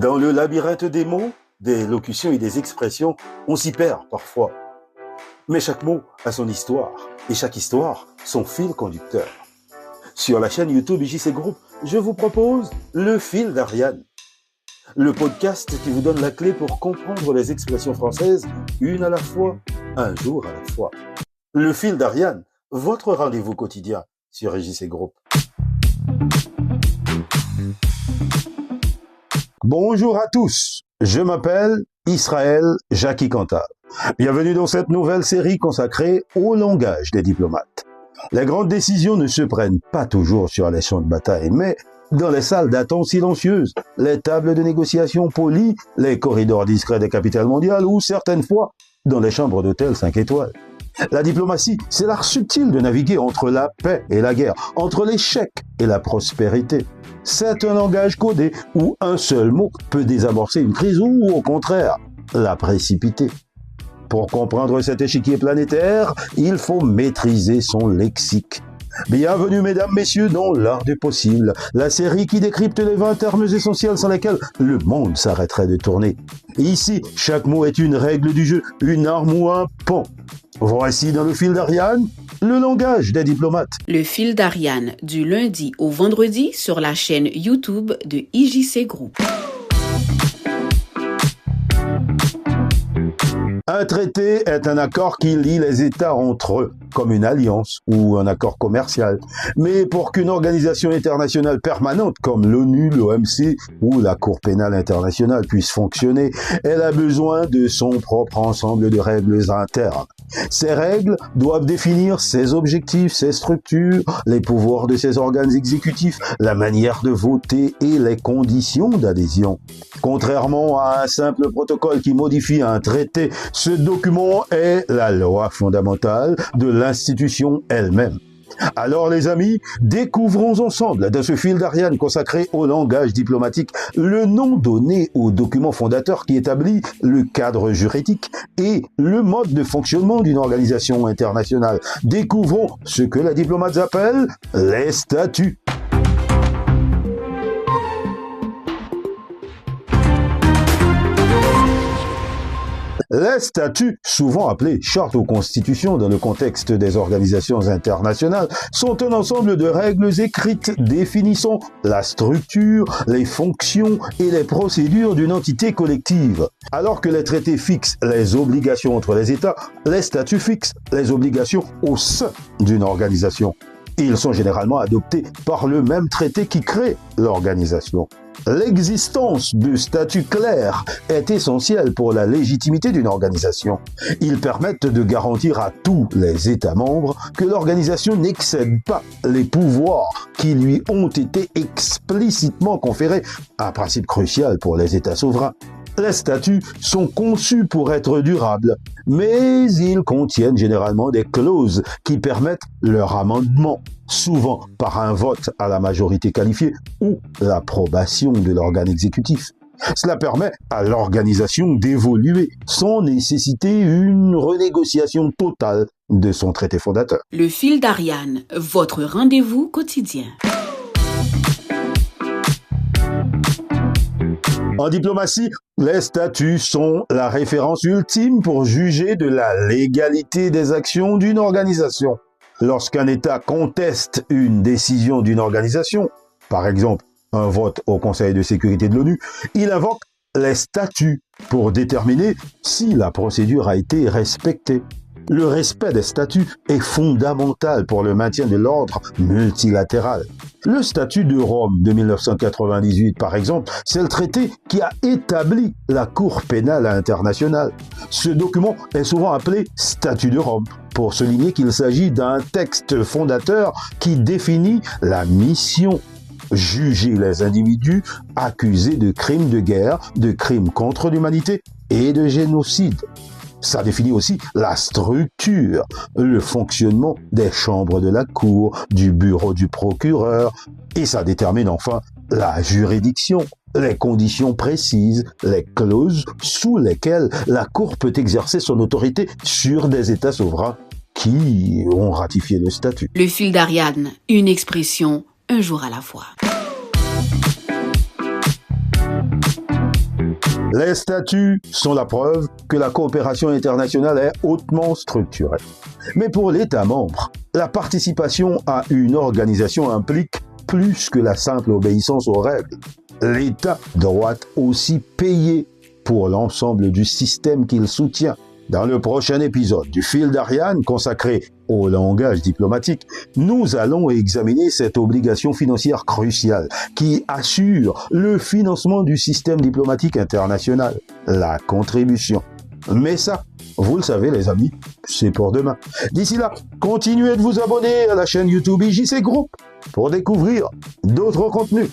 Dans le labyrinthe des mots, des locutions et des expressions, on s'y perd parfois. Mais chaque mot a son histoire, et chaque histoire, son fil conducteur. Sur la chaîne YouTube JC Group, je vous propose Le Fil d'Ariane, le podcast qui vous donne la clé pour comprendre les expressions françaises, une à la fois, un jour à la fois. Le Fil d'Ariane, votre rendez-vous quotidien sur JC Group. Bonjour à tous, je m'appelle Israël Jackie Cantal. Bienvenue dans cette nouvelle série consacrée au langage des diplomates. Les grandes décisions ne se prennent pas toujours sur les champs de bataille, mais dans les salles d'attente silencieuses, les tables de négociation polies, les corridors discrets des capitales mondiales ou certaines fois dans les chambres d'hôtel 5 étoiles. La diplomatie, c'est l'art subtil de naviguer entre la paix et la guerre, entre l'échec et la prospérité. C'est un langage codé où un seul mot peut désamorcer une crise ou, au contraire, la précipiter. Pour comprendre cet échiquier planétaire, il faut maîtriser son lexique. Bienvenue, mesdames, messieurs, dans l'art du possible, la série qui décrypte les 20 termes essentiels sans lesquels le monde s'arrêterait de tourner. Ici, chaque mot est une règle du jeu, une arme ou un pan. Voici dans le fil d'Ariane, le langage des diplomates. Le fil d'Ariane, du lundi au vendredi sur la chaîne YouTube de IJC Group. Un traité est un accord qui lie les États entre eux, comme une alliance ou un accord commercial. Mais pour qu'une organisation internationale permanente comme l'ONU, l'OMC ou la Cour pénale internationale puisse fonctionner, elle a besoin de son propre ensemble de règles internes. Ces règles doivent définir ses objectifs, ses structures, les pouvoirs de ses organes exécutifs, la manière de voter et les conditions d'adhésion. Contrairement à un simple protocole qui modifie un traité, ce document est la loi fondamentale de l'institution elle-même. Alors les amis, découvrons ensemble dans ce fil d'Ariane consacré au langage diplomatique le nom donné au document fondateur qui établit le cadre juridique et le mode de fonctionnement d'une organisation internationale. Découvrons ce que les diplomates appellent les statuts. Les statuts, souvent appelés chartes ou constitutions dans le contexte des organisations internationales, sont un ensemble de règles écrites définissant la structure, les fonctions et les procédures d'une entité collective. Alors que les traités fixent les obligations entre les États, les statuts fixent les obligations au sein d'une organisation. Ils sont généralement adoptés par le même traité qui crée l'organisation. L'existence de statuts clairs est essentielle pour la légitimité d'une organisation. Ils permettent de garantir à tous les États membres que l'organisation n'excède pas les pouvoirs qui lui ont été explicitement conférés, un principe crucial pour les États souverains. Les statuts sont conçus pour être durables, mais ils contiennent généralement des clauses qui permettent leur amendement, souvent par un vote à la majorité qualifiée ou l'approbation de l'organe exécutif. Cela permet à l'organisation d'évoluer sans nécessiter une renégociation totale de son traité fondateur. Le fil d'Ariane, votre rendez-vous quotidien. En diplomatie, les statuts sont la référence ultime pour juger de la légalité des actions d'une organisation. Lorsqu'un État conteste une décision d'une organisation, par exemple un vote au Conseil de sécurité de l'ONU, il invoque les statuts pour déterminer si la procédure a été respectée. Le respect des statuts est fondamental pour le maintien de l'ordre multilatéral. Le statut de Rome de 1998, par exemple, c'est le traité qui a établi la Cour pénale internationale. Ce document est souvent appelé statut de Rome, pour souligner qu'il s'agit d'un texte fondateur qui définit la mission. Juger les individus accusés de crimes de guerre, de crimes contre l'humanité et de génocide. Ça définit aussi la structure, le fonctionnement des chambres de la Cour, du bureau du procureur, et ça détermine enfin la juridiction, les conditions précises, les clauses sous lesquelles la Cour peut exercer son autorité sur des États souverains qui ont ratifié le statut. Le fil d'Ariane, une expression, un jour à la fois. Les statuts sont la preuve que la coopération internationale est hautement structurée. Mais pour l'État membre, la participation à une organisation implique plus que la simple obéissance aux règles. L'État doit aussi payer pour l'ensemble du système qu'il soutient. Dans le prochain épisode du fil d'Ariane consacré au langage diplomatique, nous allons examiner cette obligation financière cruciale qui assure le financement du système diplomatique international, la contribution. Mais ça, vous le savez les amis, c'est pour demain. D'ici là, continuez de vous abonner à la chaîne YouTube IJC Group pour découvrir d'autres contenus.